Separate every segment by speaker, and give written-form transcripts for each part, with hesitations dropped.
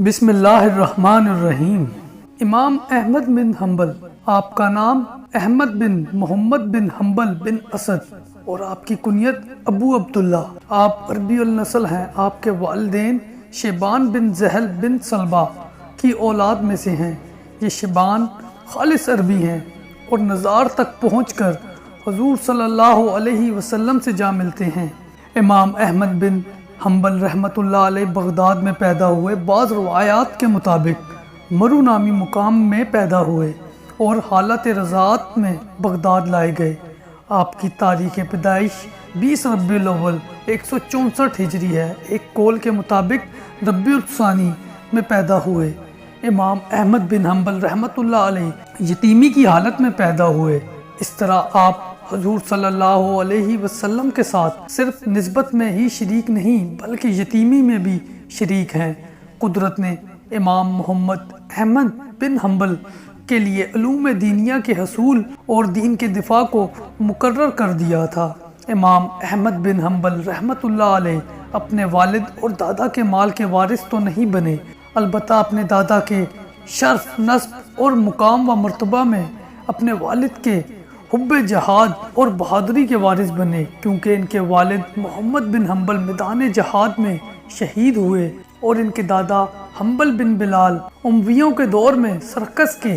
Speaker 1: بسم اللہ الرحمن الرحیم۔ امام احمد بن حنبل، آپ کا نام احمد بن محمد بن حنبل بن اسد اور آپ کی کنیت ابو عبداللہ۔ آپ عربی النسل ہیں۔ آپ کے والدین شیبان بن زحل بن سلبہ کی اولاد میں سے ہیں۔ یہ شیبان خالص عربی ہیں اور نزار تک پہنچ کر حضور صلی اللہ علیہ وسلم سے جا ملتے ہیں۔ امام احمد بن حنبل رحمۃ اللہ علیہ بغداد میں پیدا ہوئے۔ بعض روایات کے مطابق مرو نامی مقام میں پیدا ہوئے اور حالت رضاعت میں بغداد لائے گئے۔ آپ کی تاریخ پیدائش 20 ربیع الاول 164 ہجری ہے۔ ایک قول کے مطابق ربیع الثانی میں پیدا ہوئے۔ امام احمد بن حنبل رحمۃ اللہ علیہ یتیمی کی حالت میں پیدا ہوئے۔ اس طرح آپ حضور صلی اللہ علیہ وسلم کے ساتھ صرف نسبت میں ہی شریک نہیں بلکہ یتیمی میں بھی شریک ہیں۔ قدرت نے امام محمد احمد بن حنبل کے لیے علوم دینیہ کے حصول اور دین کے دفاع کو مقرر کر دیا تھا۔ امام احمد بن حنبل رحمۃ اللہ علیہ اپنے والد اور دادا کے مال کے وارث تو نہیں بنے، البتہ اپنے دادا کے شرف، نسب اور مقام و مرتبہ میں اپنے والد کے حب جہاد اور بہادری کے وارث بنے، کیونکہ ان کے والد محمد بن حنبل میدان جہاد میں شہید ہوئے اور ان کے دادا حنبل بن بلال امویوں کے دور میں سرکس کے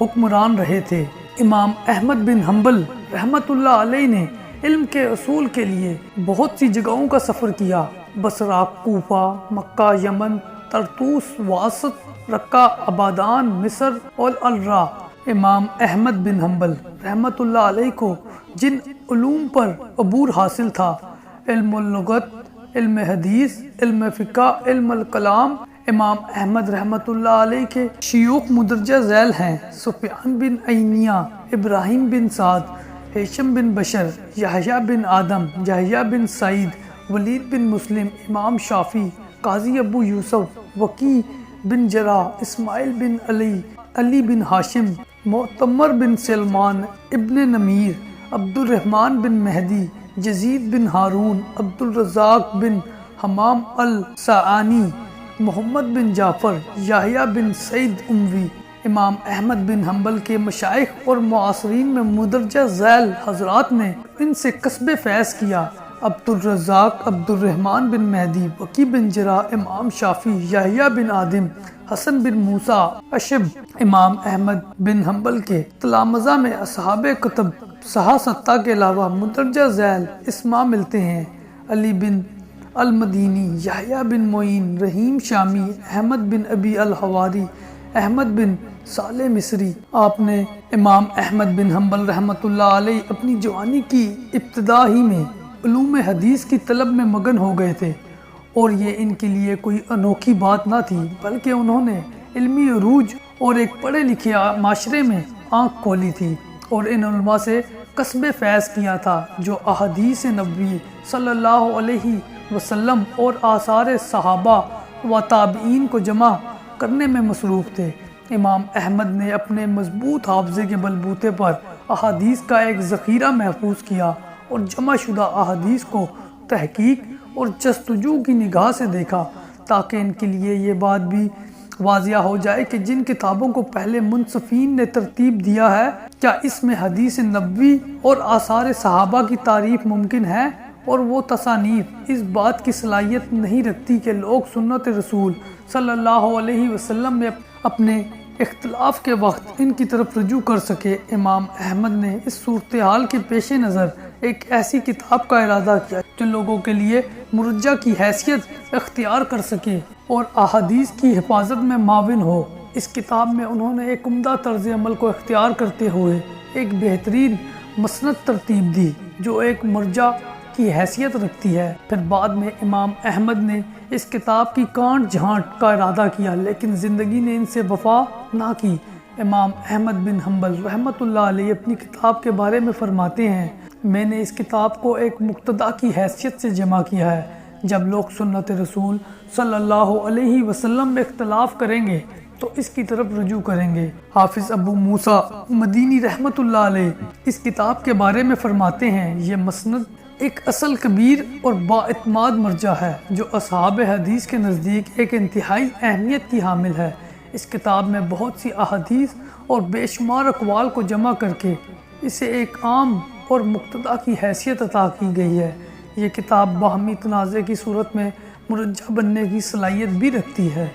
Speaker 1: حکمران رہے تھے۔ امام احمد بن حنبل رحمۃ اللہ علیہ نے علم کے اصول کے لیے بہت سی جگہوں کا سفر کیا: بصرہ، کوفہ، مکہ، یمن، طرطوس، واسط، رقہ، ابادان، مصر اور الرا۔ امام احمد بن حنبل رحمۃ اللہ علیہ کو جن علوم پر عبور حاصل تھا، علم اللغت، علم حدیث، علم فقہ، علم الکلام، امام احمد رحمۃ اللہ علیہ کے شیوخ مدرجہ ذیل ہیں: سفیان بن عینیہ، ابراہیم بن سعد، ہیثم بن بشر، یحییٰ بن آدم، یحییٰ بن سعید، ولید بن مسلم، امام شافعی، قاضی ابو یوسف، وکیع بن جراح، اسماعیل بن علی، علی بن ہاشم، معتمر بن سلمان، ابن نمیر، عبد الرحمن بن مہدی، یزید بن ہارون، عبد الرزاق بن حمام الصعانی، محمد بن جعفر، یحییٰ بن سعید اموی۔ امام احمد بن حنبل کے مشائخ اور معاصرین میں مدرجہ ذیل حضرات نے ان سے کسب فیض کیا: عبد الرزاق، عبد الرحمن بن مہدی، وکیع بن جراح، امام شافعی، یحییٰ بن آدم، حسن بن موسیٰ اشب۔ امام احمد بن حنبل کے تلامذہ میں اصحاب کتب صحاح ستہ کے علاوہ مدرجہ ذیل اسماء ملتے ہیں: علی بن المدینی، یحییٰ بن معین، رحیم شامی، احمد بن ابی الحواری، احمد بن صالح مصری۔ آپ نے امام احمد بن حنبل رحمۃ اللہ علیہ اپنی جوانی کی ابتدا ہی میں علوم حدیث کی طلب میں مگن ہو گئے تھے، اور یہ ان کے لیے کوئی انوکھی بات نہ تھی، بلکہ انہوں نے علمی عروج اور ایک پڑھے لکھے معاشرے میں آنکھ کھولی تھی اور ان علماء سے کسب فیض کیا تھا جو احادیث نبوی صلی اللہ علیہ وسلم اور آثار صحابہ و تابعین کو جمع کرنے میں مصروف تھے۔ امام احمد نے اپنے مضبوط حافظے کے بلبوتے پر احادیث کا ایک ذخیرہ محفوظ کیا اور جمع شدہ احادیث کو تحقیق اور جستجو کی نگاہ سے دیکھا، تاکہ ان کے لیے یہ بات بھی واضح ہو جائے کہ جن کتابوں کو پہلے منصفین نے ترتیب دیا ہے، کیا اس میں حدیث نبوی اور آثار صحابہ کی تعریف ممکن ہے، اور وہ تصانیف اس بات کی صلاحیت نہیں رکھتی کہ لوگ سنت رسول صلی اللہ علیہ وسلم میں اپنے اختلاف کے وقت ان کی طرف رجوع کر سکے۔ امام احمد نے اس صورتحال کے پیش نظر ایک ایسی کتاب کا ارادہ کیا جو لوگوں کے لیے مرجع کی حیثیت اختیار کر سکے اور احادیث کی حفاظت میں معاون ہو۔ اس کتاب میں انہوں نے ایک عمدہ طرز عمل کو اختیار کرتے ہوئے ایک بہترین مسند ترتیب دی جو ایک مرجع کی حیثیت رکھتی ہے۔ پھر بعد میں امام احمد نے اس کتاب کی کانٹ جھانٹ کا ارادہ کیا، لیکن زندگی نے ان سے وفا نہ کی۔ امام احمد بن حنبل رحمۃ اللہ علیہ اپنی کتاب کے بارے میں فرماتے ہیں: میں نے اس کتاب کو ایک مقتدا کی حیثیت سے جمع کیا ہے۔ جب لوگ سنت رسول صلی اللہ علیہ وسلم میں اختلاف کریں گے تو اس کی طرف رجوع کریں گے۔ حافظ ابو موسیٰ مدینی رحمۃ اللہ علیہ اس کتاب کے بارے میں فرماتے ہیں: یہ مسند ایک اصل کبیر اور بااعتماد مرجع ہے جو اصحاب حدیث کے نزدیک ایک انتہائی اہمیت کی حامل ہے۔ اس کتاب میں بہت سی احادیث اور بے شمار اقوال کو جمع کر کے اسے ایک عام اور مقتدی کی حیثیت عطا کی گئی ہے۔ یہ کتاب باہمی تنازع کی صورت میں مرجع بننے کی صلاحیت بھی رکھتی ہے۔